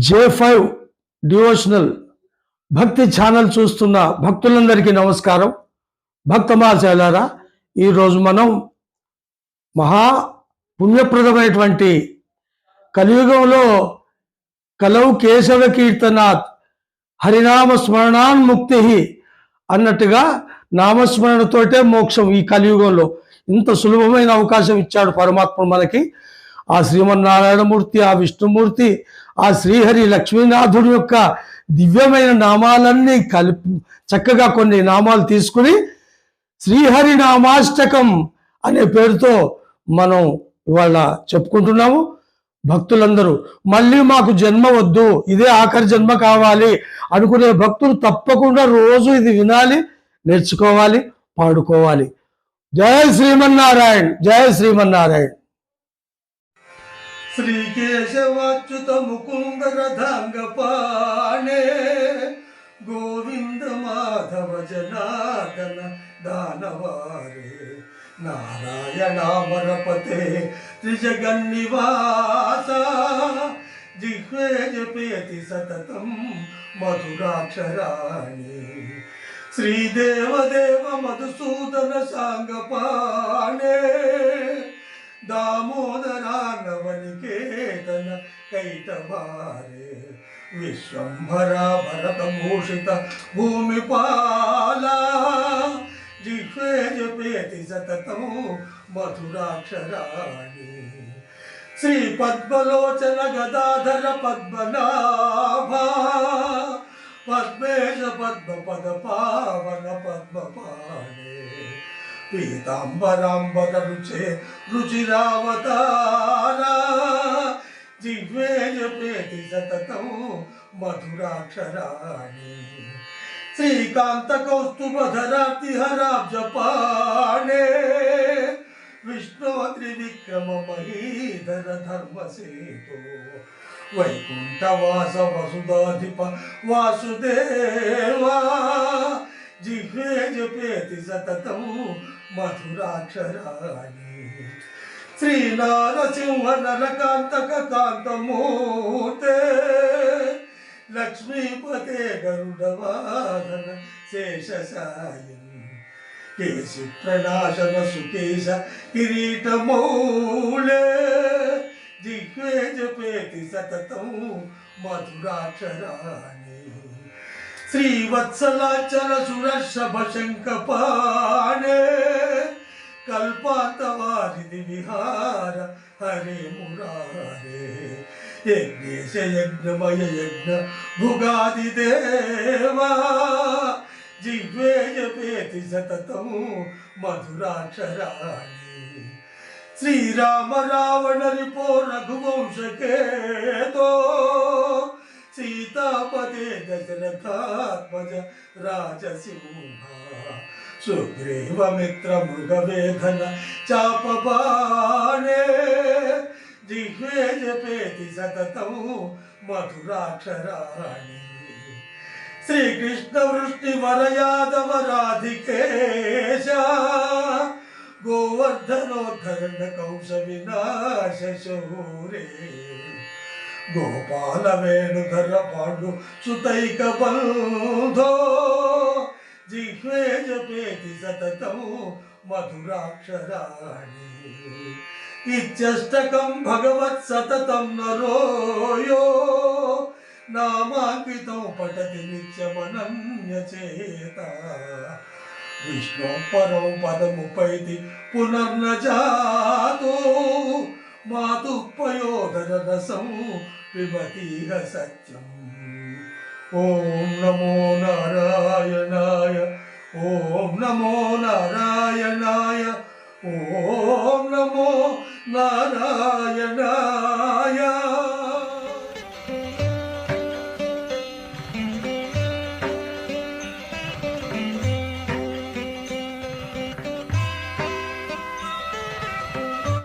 J5 devotional భక్తి channel చూస్తున్న భక్తులందరికీ నమస్కారం. భక్తమాచార్యులారా, ఈరోజు మనం మహా పుణ్యప్రదమైనటువంటి కలియుగంలో కలవు కేశవ కీర్తనాత్ హరినామ స్మరణాన్ముక్తి అన్నట్టుగా నామస్మరణతోటే మోక్షం. ఈ కలియుగంలో ఇంత సులభమైన అవకాశం ఇచ్చాడు పరమాత్మ మనకి. ఆ శ్రీమన్నారాయణమూర్తి, ఆ విష్ణుమూర్తి, ఆ శ్రీహరి లక్ష్మీనాథుడి యొక్క దివ్యమైన నామాలన్నీ కలిపి చక్కగా కొన్ని నామాలు తీసుకుని శ్రీహరి నామాష్టకం అనే పేరుతో మనం ఇవాళ చెప్పుకుంటున్నాము. భక్తులందరూ మళ్ళీ మాకు జన్మ వద్దు, ఇదే ఆఖరి జన్మ కావాలి అనుకునే భక్తులు తప్పకుండా రోజు ఇది వినాలి, నేర్చుకోవాలి, పాడుకోవాలి. జయ శ్రీమన్నారాయణ, జయ శ్రీమన్నారాయణ. శ్రీకేశవాచ్యుత ముకుంద రథాంగపాణే గోవింద మాధవ జనార్దన దానవారే నారాయణామరపతే త్రిజగన్నివాస జిహ్వే జపేతి సతతం మధురాక్షరాణి శ్రీదేవదేవ మధుసూదన సాంగపాణే దామోదరానవనికేతన కైటభారే విశ్వంభరా భరతభూషిత భూమిపాలా జిహ్వే జపేతి సతతం మధురాక్షరాణి శ్రీ పద్మలోచన గదాధర పద్మనాభా పద్మేశ పద్మపద పావన పద్మపాణే పీతాంబరాంబర రుచే రుచిరావతారా జిహ్వే జపేతి సతతం మధురాక్షరాణి శ్రీకాంత కౌస్తుభధరాబ్జపాణే విష్ణు త్రివిక్రమ మహీధర ధర్మసేతో వైకుంఠవాస వసుధాధిప వాసుదేవా జిహ్వే జపేతి సతతం మధురాక్షరాణి శ్రీనారసింహ నరకాంతక కాంతమూర్తే లక్ష్మీపతే గరుడవాహన శేషసాయం కేశి ప్రణాశన సుకేశ కిరీటమౌళే జిహ్వే జపేతి సతతం మధురాక్షరాణి శ్రీవత్సలాచల సురర్షభ శంఖపాణే కల్పాంతవారిధి విహార హరే మురారే యజ్ఞేశ యజ్ఞమయ యజ్ఞ భుగాదిదేవా జిహ్వే జపేతి సతతం మధురాక్షరాణి శ్రీరామ రావణ రిపో రఘువంశకేతో సీతాపదే దశరథాత్మజ రాజసింహ సుగ్రీవమిత్ర మృగవేధన చాపబాణే జిహ్వే జపేతి సతతం మధురాక్షరాణి శ్రీకృష్ణ వృష్టి వరయాదవ రాధికేశ గోవర్ధనోద్ధరణ కౌశ వినాశ శౌరే గోపాల వేణుధర పాండు సుతైక బంధో జిహ్వే జపేతి సతతం మధురాక్షరాణి ఇత్యష్టకం భగవత్ సతతం నరోయో నామాంకితం పఠతి నిత్యమనన్యచేత విష్ణు పరం పదముపైతి పునర్నజాతో మాతుపయోధర రసం పిబతీహ సత్యం. ఓం నమో నారాయణాయ, ఓం నమో నారాయణాయ, ఓం నమో నారాయణాయ.